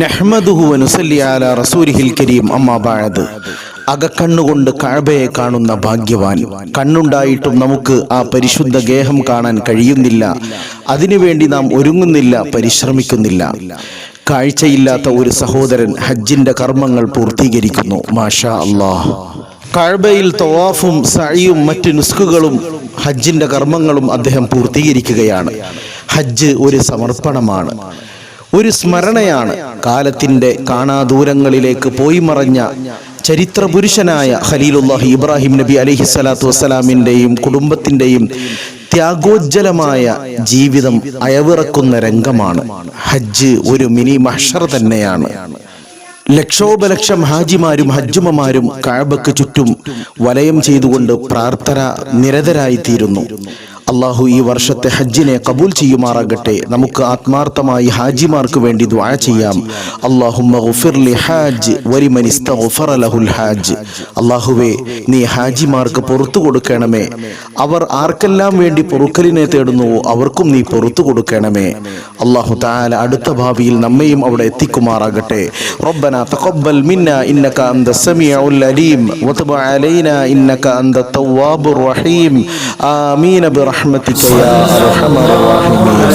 നഹ്മദുഹു വനുസല്ലി അലാ റസൂലിഹിൽ കരീം. അമ്മാ ബഅദ്. അകക്കണ്ണുകൊണ്ട് കഅബയെ കാണുന്ന ഭാഗ്യവാൻ. കണ്ണുണ്ടായിട്ടും നമുക്ക് ആ പരിശുദ്ധ ഗേഹം കാണാൻ കഴിയുന്നില്ല. അതിനുവേണ്ടി നാം ഒരുങ്ങുന്നില്ല, പരിശ്രമിക്കുന്നില്ല. കാഴ്ചയില്ലാത്ത ഒരു സഹോദരൻ ഹജ്ജിന്റെ കർമ്മങ്ങൾ പൂർത്തീകരിക്കുന്നു. മാഷാ അല്ലാഹ്. കഅബയിൽ തവാഫും സഅയും മറ്റ് നുസ്കുകളും ഹജ്ജിന്റെ കർമ്മങ്ങളും അദ്ദേഹം പൂർത്തീകരിക്കുകയാണ്. ഹജ്ജ് ഒരു സമർപ്പണമാണ്, ഒരു സ്മരണയാണ്. കാലത്തിന്റെ കാണാദൂരങ്ങളിലേക്ക് പോയി മറഞ്ഞ ചരിത്ര പുരുഷനായ ഖലീലുല്ലാഹി ഇബ്രാഹിം നബി അലൈഹിസ്സലാത്തു വസ്സലാമിൻ്റെയും കുടുംബത്തിൻ്റെയും ത്യാഗോജ്ജലമായ ജീവിതം അയവിറക്കുന്ന രംഗമാണ്. ഹജ്ജ് ഒരു മിനി മഹ്ശർ തന്നെയാണ്. ലക്ഷോപലക്ഷം ഹാജിമാരും ഹജ്ജുമമാരും കഅബക്ക് ചുറ്റും വലയം ചെയ്തുകൊണ്ട് പ്രാർത്ഥന നിരതരായിത്തീരുന്നു. അള്ളാഹു ഈ വർഷത്തെ ഹജ്ജിനെ കബൂൽ ചെയ്യുമാറാകട്ടെ. നമുക്ക് ആത്മാർത്ഥമായി ഹാജിമാർക്ക് വേണ്ടി ദുആ ചെയ്യാം. അല്ലാഹുമ്മ ഗുഫിർ ലി ഹാജ് വലിമൻ ഇസ്തഗ്ഫറ ലഹുൽ ഹാജ്. അല്ലാഹുവേ, നീ ഹാജിമാർക്ക് പുറത്തു കൊടുക്കണമേ. അവർ ആർക്കെല്ലാം വേണ്ടി പൊറുക്കലിനെ തേടുന്നുവോ അവർക്കും നീ പുറത്തു കൊടുക്കണമേ. അല്ലാഹു തആല അടുത്ത ഭാവിയിൽ നമ്മയും അവിടെ എത്തിക്കുമാറാകട്ടെ. റബ്ബനാ തഖബ്ബൽ മിന്നാ ഇന്നക അൻത സമീഉൽ അലീം വതുബ് അലൈനാ ഇന്നക അൻത തവ്വാബുർ റഹീം. ആമീൻ برحمتك يا أرحم الراحمين.